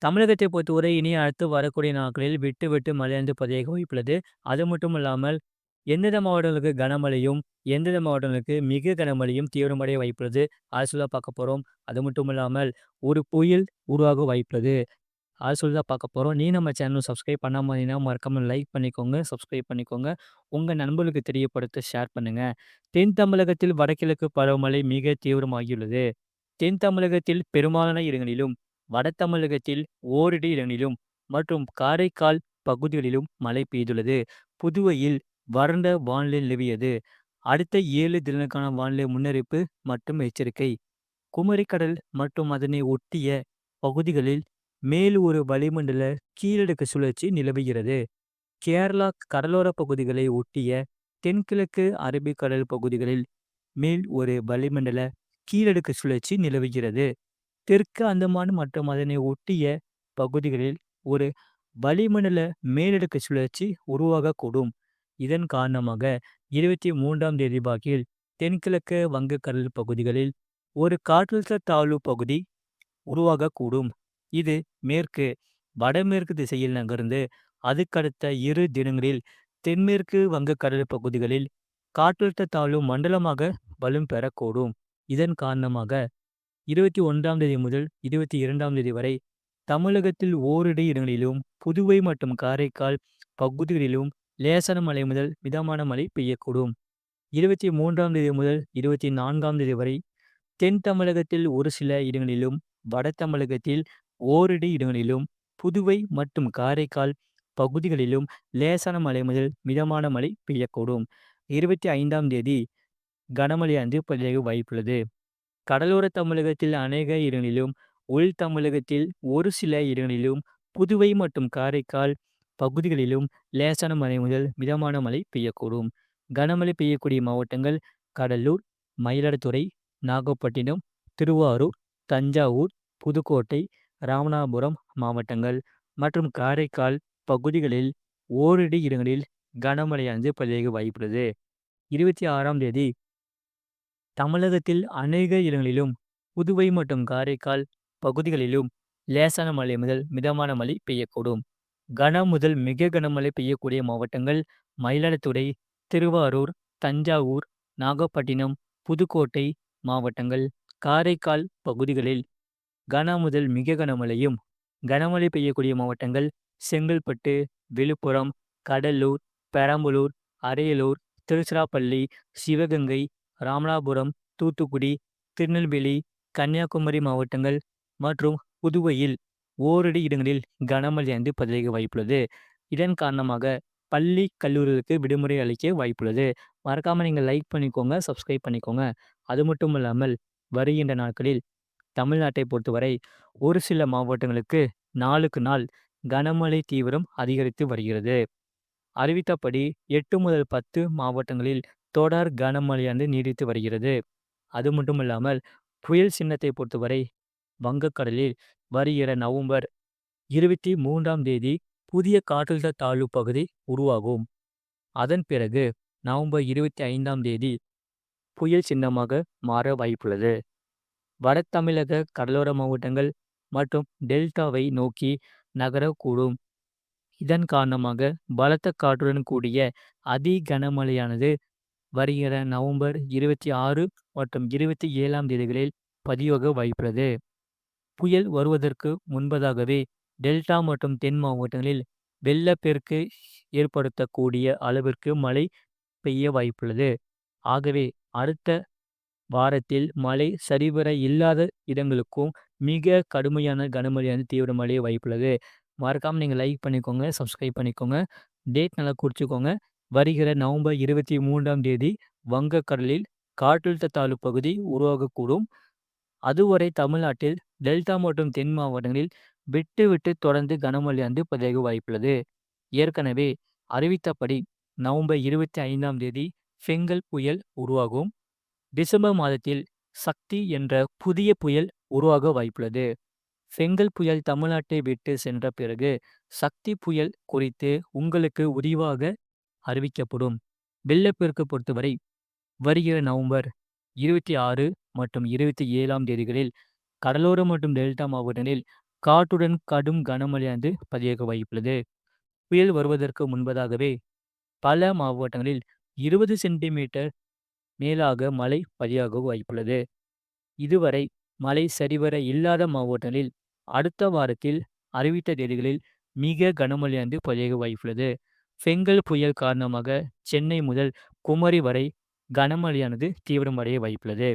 தமிழகத்தை பொறுத்தவரை இனி அடுத்து வரக்கூடிய நாட்களில் விட்டு விட்டு மழையானது பதிய வாய்ப்புள்ளது. அது மட்டும் இல்லாமல் எந்தெந்த மாவட்டங்களுக்கு கனமழையும், எந்தெந்த மாவட்டங்களுக்கு மிக கனமழையும் தீவிரமடைய வாய்ப்புள்ளது. அது சொல்லி தான் பார்க்க போறோம். அது மட்டும் இல்லாமல் ஒரு புயல் உருவாக வாய்ப்புள்ளது. அது சொல்லி தான் பார்க்க போறோம். நீ நம்ம சேனல் சப்ஸ்கிரைப் பண்ணாம இருந்தீங்கன்னா மறக்காம லைக் பண்ணிக்கோங்க, சப்ஸ்கிரைப் பண்ணிக்கோங்க. உங்க நண்பர்களுக்கு தெரியப்படுத்த ஷேர் பண்ணுங்க. தென் தமிழகத்தில் வடகிழக்கு பருவமழை மிக தீவிரமாகியுள்ளது. தென் தமிழகத்தில் பெரும்பாலான இடங்களிலும், வட தமிழகத்தில் ஓரிரு இடங்களிலும் மற்றும் காரைக்கால் பகுதிகளிலும் மழை பெய்துள்ளது. புதுவையில் வறண்ட வானிலை நிலவியது. அடுத்த 7 தினங்களுக்கான வானிலை முன்னறிவிப்பு மற்றும் எச்சரிக்கை. குமரிக்கடல் மற்றும் அதனை ஒட்டிய பகுதிகளில் மேல் ஒரு வளிமண்டல கீழடுக்கு சுழற்சி நிலவுகிறது. கேரளா கடலோர பகுதிகளை ஒட்டிய தென்கிழக்கு அரபிக்கடல் பகுதிகளில் மேல் ஒரு வளிமண்டல கீழடுக்கு சுழற்சி நிலவுகிறது. தெற்கு அந்தமான் மற்றும் அதனை ஒட்டிய பகுதிகளில் ஒரு வளிமண்டல மேலடுக்கு சுழற்சி உருவாகக்கூடும். இதன் காரணமாக 23ஆம் தேதி வாக்கில் தென்கிழக்கு வங்கக்கடல் பகுதிகளில் ஒரு காற்றழுத்த தாழ்வு பகுதி உருவாகக்கூடும். இது மேற்கு வடமேற்கு திசையில் நகர்ந்து அதுக்கடுத்த 2 தினங்களில் தென்மேற்கு வங்கக்கடல் பகுதிகளில் காற்றழுத்த தாழ்வு மண்டலமாக வலும் பெறக்கூடும். இதன் காரணமாக 21ஆம் தேதி முதல் 22ஆம் தேதி வரை தமிழகத்தில் ஓரிரு இடங்களிலும், புதுவை மற்றும் காரைக்கால் பகுதிகளிலும் லேசான மழை முதல் மிதமான மழை பெய்யக்கூடும். 23ஆம் தேதி முதல் 24ஆம் தேதி வரை தென் தமிழகத்தில் ஒரு சில இடங்களிலும், வட தமிழகத்தில் ஓரிரு இடங்களிலும், புதுவை மற்றும் காரைக்கால் பகுதிகளிலும் லேசான மழை முதல் மிதமான மழை பெய்யக்கூடும். 25ஆம் தேதி கனமழையானது பதிவாக வாய்ப்புள்ளது. கடலோர தமிழகத்தில் அநேக இடங்களிலும், உள் தமிழகத்தில் ஒரு சில இடங்களிலும், புதுவை மற்றும் காரைக்கால் பகுதிகளிலும் லேசான மழை முதல் மிதமான மழை பெய்யக்கூடும். கனமழை பெய்யக்கூடிய மாவட்டங்கள் கடலூர், மயிலாடுதுறை, நாகப்பட்டினம், திருவாரூர், தஞ்சாவூர், புதுக்கோட்டை, ராமநாதபுரம் மாவட்டங்கள் மற்றும் காரைக்கால் பகுதிகளில் ஓரிரு இடங்களில் கனமழையானது பதிவாக வாய்ப்புள்ளது. 26ஆம் தேதி தமிழகத்தில் அநேக இடங்களிலும், புதுவை மற்றும் காரைக்கால் பகுதிகளிலும் லேசான மழை முதல் மிதமான மழை பெய்யக்கூடும். கன முதல் மிக கனமழை பெய்யக்கூடிய மாவட்டங்கள் மயிலாடுதுறை, திருவாரூர், தஞ்சாவூர், நாகப்பட்டினம், புதுக்கோட்டை மாவட்டங்கள். காரைக்கால் பகுதிகளில் கன முதல் மிக கனமழையும், கனமழை பெய்யக்கூடிய மாவட்டங்கள் செங்கல்பட்டு, விழுப்புரம், கடலூர், பெரம்பலூர், அரியலூர், திருச்சிராப்பள்ளி, சிவகங்கை, ராமநாதபுரம், தூத்துக்குடி, திருநெல்வேலி, கன்னியாகுமரி மாவட்டங்கள் மற்றும் புதுவையில் ஓரிரு இடங்களில் கனமழையானது பதிவாக வாய்ப்புள்ளது. இதன் காரணமாக பள்ளி, கல்லூரிகளுக்கு விடுமுறை அளிக்க வாய்ப்புள்ளது. மறக்காம நீங்க லைக் பண்ணிக்கோங்க, சப்ஸ்கிரைப் பண்ணிக்கோங்க. அது மட்டும் இல்லாமல் வருகின்ற நாட்களில் தமிழ்நாட்டை பொறுத்தவரை ஒரு சில மாவட்டங்களுக்கு நாளுக்கு நாள் கனமழை தீவிரம் அதிகரித்து வருகிறது. அறிவித்தபடி 8 முதல் 10 மாவட்டங்களில் தொடர் கனமழையானது நீடித்து வருகிறது. அது மட்டும் இல்லாமல் புயல் சின்னத்தை பொறுத்தவரை வங்கக்கடலில் வருகிற நவம்பர் 23ஆம் தேதி புதிய காற்றழுத்த தாழ்வு பகுதி உருவாகும். அதன் பிறகு நவம்பர் 25ஆம் தேதி புயல் சின்னமாக மாற வாய்ப்புள்ளது. வட தமிழக கடலோர மாவட்டங்கள் மற்றும் டெல்டாவை நோக்கி நகரக்கூடும். இதன் காரணமாக பலத்த காற்றுடன் கூடிய அதி கனமழையானது வருகிற நவம்பர் 26 மற்றும் 27ஆம் தேதிகளில் பதிவாக வாய்ப்புள்ளது. புயல் வருவதற்கு முன்பதாகவே டெல்டா மற்றும் தென் மாவட்டங்களில் வெள்ளப்பெருக்கு ஏற்படுத்தக்கூடிய அளவிற்கு மழை பெய்ய வாய்ப்புள்ளது. ஆகவே அடுத்த வாரத்தில் மழை சரிவர இல்லாத இடங்களுக்கும் மிக கடுமையான கனமழையான தீவிரமடைய வாய்ப்புள்ளது. மறக்காம நீங்க லைக் பண்ணிக்கோங்க, சப்ஸ்கிரைப் பண்ணிக்கோங்க. டேட் நல்லா குறிச்சுக்கோங்க. வருகிற நவம்பர் 23ஆம் தேதி வங்கக்கடலில் காற்றழுத்த தாழ்வு பகுதி உருவாகக்கூடும். அதுவரை தமிழ்நாட்டில் டெல்டா மற்றும் தென் மாவட்டங்களில் விட்டு விட்டு தொடர்ந்து கனமழையானது பதிவாக வாய்ப்புள்ளது. ஏற்கனவே அறிவித்தபடி நவம்பர் 25ஆம் தேதி ஃபெங்கல் புயல் உருவாகும். டிசம்பர் மாதத்தில் சக்தி என்ற புதிய புயல் உருவாக வாய்ப்புள்ளது. ஃபெங்கல் புயல் தமிழ்நாட்டை விட்டு சென்ற பிறகு சக்தி புயல் குறித்து உங்களுக்கு விரிவாக அறிவிக்கப்படும். வெள்ளப்பெருக்கு பொறுத்தவரை வருகிற நவம்பர் 26 மற்றும் 27ஆம் தேதிகளில் கடலோர மற்றும் டெல்டா மாவட்டங்களில் காற்றுடன் கடும் கனமழையானது பதிவாக வாய்ப்புள்ளது. புயல் வருவதற்கு முன்பதாகவே பல மாவட்டங்களில் 20 சென்டிமீட்டர் மேலாக மழை பதிவாக வாய்ப்புள்ளது. இதுவரை மழை சரிவர இல்லாத மாவட்டங்களில் அடுத்த வாரத்தில் அறிவித்த தேதிகளில் மிக கனமழையானது பதிவாக வாய்ப்புள்ளது. பெங்கல் புயல் காரணமாக சென்னை முதல் குமரி வரை கனமழையானது தீவிரமடைய வாய்ப்புள்ளது.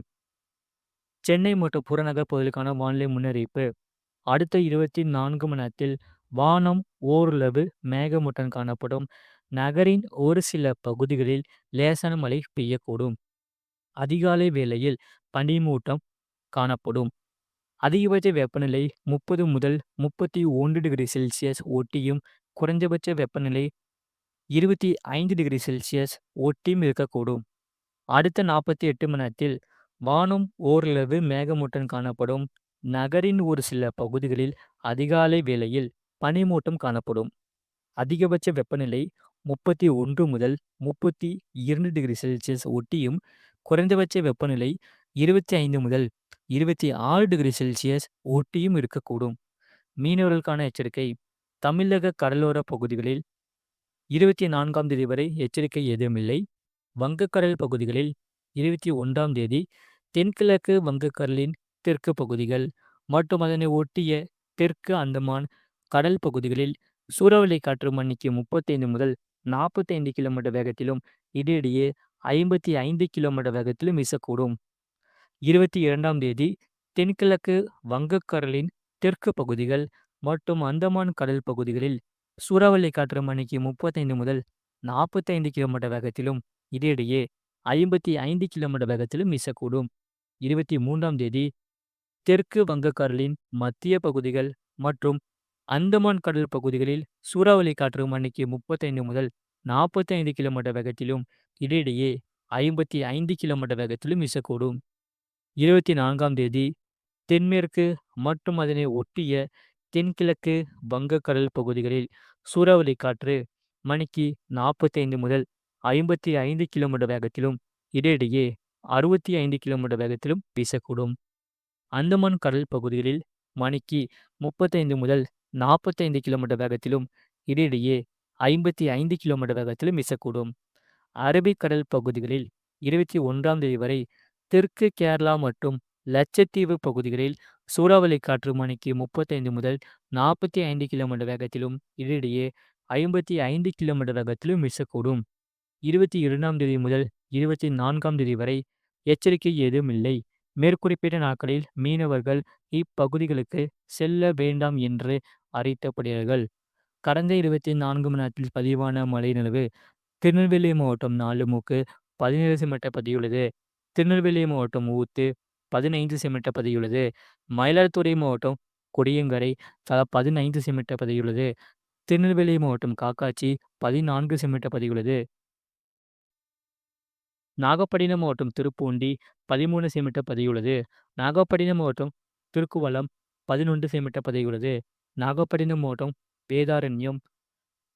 சென்னை மற்றும் புறநகர் பகுதிகளுக்கான வானிலை முன்னறிவிப்பு. அடுத்த 24 மணி நேரத்தில் வானம் ஓரளவு மேகமூட்டம் காணப்படும். நகரின் ஒரு சில பகுதிகளில் லேசான மழை பெய்யக்கூடும். அதிகாலை வேளையில் பனிமூட்டம் காணப்படும். அதிகபட்ச வெப்பநிலை 30 முதல் 31 டிகிரி செல்சியஸ் ஒட்டியும், குறைந்தபட்ச வெப்பநிலை 25 டிகிரி செல்சியஸ் ஒட்டியும் இருக்கக்கூடும். அடுத்த 48 மணி நேரத்தில் வானம் ஓரளவு மேகமூட்டம் காணப்படும். நகரின் ஒரு சில பகுதிகளில் அதிகாலை வேளையில் பனிமூட்டம் காணப்படும். அதிகபட்ச வெப்பநிலை 31 முதல் 32 டிகிரி செல்சியஸ் ஒட்டியும், குறைந்தபட்ச வெப்பநிலை 25 முதல் 26 டிகிரி செல்சியஸ் ஒட்டியும் இருக்கக்கூடும். மீனவர்களுக்கான எச்சரிக்கை. தமிழக கடலோர பகுதிகளில் 24ஆம் தேதி வரை எச்சரிக்கை எதுவுமில்லை. வங்கக்கடல் பகுதிகளில் 21ஆம் தேதி தென்கிழக்கு வங்கக்கடலின் தெற்கு பகுதிகள் மற்றும் அதனை ஒட்டிய தெற்கு அந்தமான் கடல் பகுதிகளில் சூறாவளி காற்று மணிக்கு 35 முதல் 45 கிலோமீட்டர் வேகத்திலும், இடையிடையே 55 கிலோமீட்டர் வேகத்திலும் வீசக்கூடும். 22ஆம் தேதி தென்கிழக்கு வங்கக்கடலின் தெற்கு பகுதிகள் மற்றும் அந்தமான் கடல் பகுதிகளில் சூறாவளி காற்று மணிக்கு 35 முதல் 45 கிலோமீட்டர் வேகத்திலும், இடையிடையே 55 கிலோமீட்டர் வேகத்திலும் வீசக்கூடும். 23ஆம் தேதி தெற்கு வங்கக்கடலின் மத்திய பகுதிகள் மற்றும் அந்தமான் கடல் பகுதிகளில் சூறாவளி காற்று மணிக்கு 35 முதல் 45 கிலோமீட்டர் வேகத்திலும், இடையிடையே 55 கிலோமீட்டர் வேகத்திலும் வீசக்கூடும். 24ஆம் தேதி தென்மேற்கு மற்றும் அதனை ஒட்டிய தென்கிழக்கு வங்கக்கடல் பகுதிகளில் சூறாவளி காற்று மணிக்கு 45 முதல் 55 கிலோமீட்டர் வேகத்திலும், இடையிடையே 65 கிலோமீட்டர் வேகத்திலும் வீசக்கூடும். அந்தமான் கடல் பகுதிகளில் மணிக்கு 35 முதல் 45 கிலோமீட்டர் வேகத்திலும், இடையிடையே 55 கிலோமீட்டர் வேகத்திலும் வீசக்கூடும். அரபிக்கடல் பகுதிகளில் 21ஆம் தேதி வரை தெற்கு கேரளா மற்றும் லட்சத்தீவு பகுதிகளில் சூறாவளி காற்று மணிக்கு 35 முதல் 45 கிலோமீட்டர் வேகத்திலும், இடையிடையே 55 கிலோமீட்டர் வேகத்திலும் வீசக்கூடும். 22ஆம் தேதி முதல் 24ஆம் தேதி வரை எச்சரிக்கை ஏதும் இல்லை. மேற்குறிப்பிட்ட நாட்களில் மீனவர்கள் இப்பகுதிகளுக்கு செல்ல வேண்டாம் என்று அறிவிக்கப்படுகிறார்கள். கடந்த 24 மணி நேரத்தில் பதிவான மழை அளவு திருநெல்வேலி மாவட்டம் நாலுமுக்கு 17 சென்டிமீட்டர் பதிவுள்ளது. திருநெல்வேலி மாவட்டம் ஊத்து 15 சென்டிமீட்டர் பதிவுள்ளது. மயிலாடுதுறை மாவட்டம் கொடியங்கரை தலா 15 சென்டிமீட்டர் பதிவுள்ளது. திருநெல்வேலி மாவட்டம் காக்காட்சி 14 சென்டிமீட்டர் பதிவுள்ளது. நாகப்பட்டினம் மாவட்டம் திருப்பூண்டி 13 சென்டிமீட்டர் பதிவுள்ளது. நாகப்பட்டினம் மாவட்டம் திருக்குவளம் 11 சென்டிமீட்டர் பதிவுள்ளது. நாகப்பட்டினம் மாவட்டம் வேதாரண்யம்,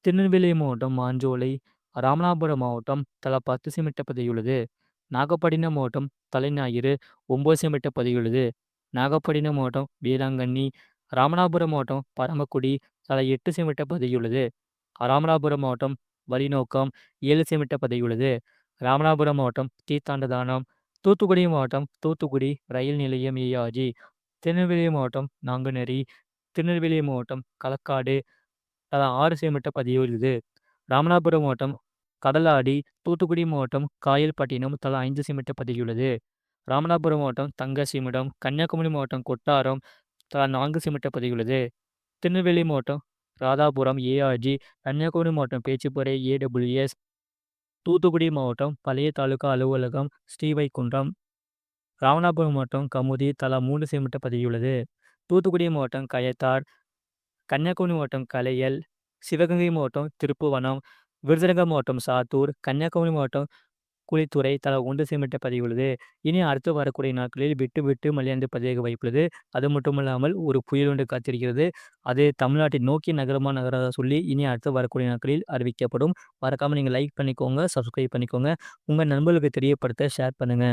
திருநெல்வேலி மாவட்டம் மாஞ்சோலை, ராமநாதபுரம் மாவட்டம் தலா 10 சென்டிமீட்டர் பதிவுள்ளது. நாகப்பட்டினம் மாவட்டம் தலைஞாயிறு 9 சென்டிமீட்டர் பதிவுள்ளது. நாகப்பட்டினம் மாவட்டம் வேளாங்கண்ணி, ராமநாதபுரம் மாவட்டம் பரமக்குடி தலா 8 சென்டிமீட்டர் பதிவுள்ளது. ராமநாதபுரம் மாவட்டம் வலிநோக்கம் 7 சென்டிமீட்டர் பதிவுள்ளது. ராமநாதபுரம் மாவட்டம் தீர்த்தாண்டதானம், தூத்துக்குடி மாவட்டம் தூத்துக்குடி ரயில் நிலையம் ஏஆர்ஜி, திருநெல்வேலி மாவட்டம் நாங்குநேரி, திருநெல்வேலி மாவட்டம் களக்காடு தலா 6 சென்டிமீட்டர் பதிவுள்ளது. ராமநாதபுரம் மாவட்டம் கடலாடி, தூத்துக்குடி மாவட்டம் காயல்பட்டினம் தலா 5 சென்டிமீட்டர் பதிவுள்ளது. ராமநாதபுரம் மாவட்டம் தங்கசிமிடம், கன்னியாகுமரி மாவட்டம் கொட்டாரம் தலா 4 சென்டிமீட்டர் பதிவுள்ளது. திருநெல்வேலி மாவட்டம் ராதாபுரம் ஏஆர்ஜி, கன்னியாகுமரி மாவட்டம் பேச்சிப்பாறை ஏடபிள்யூஎஸ், தூத்துக்குடி மாவட்டம் பழைய தாலுகா அலுவலகம் ஸ்ரீவைகுண்டம், ராமநாதபுரம் மாவட்டம் கமுதி தலா 3 சென்டிமீட்டர் பதிவுள்ளது. தூத்துக்குடி மாவட்டம் கயத்தார், கன்னியாகுமரி மாவட்டம் கலையல், சிவகங்கை மாவட்டம் திருப்புவனம், விருதுநகர் மாவட்டம் சாத்தூர், கன்னியாகுமரி மாவட்டம் குளித்துறை தலா 1 சென்டிமீட்டர் பதிவுள்ளது. இனி அடுத்து வரக்கூடிய நாட்களில் விட்டு விட்டு மழையானது பதிவாக வாய்ப்புள்ளது. அது மட்டுமல்லாமல் ஒரு புயல் ஒன்று காத்திருக்கிறது. அது தமிழ்நாட்டை நோக்கி நகரமா நகராதா சொல்லி இனி அடுத்து வரக்கூடிய நாட்களில் அறிவிக்கப்படும். மறக்காம நீங்க லைக் பண்ணிக்கோங்க, சப்ஸ்கிரைப் பண்ணிக்கோங்க. உங்க நண்பர்களுக்கு தெரியப்படுத்த ஷேர் பண்ணுங்க.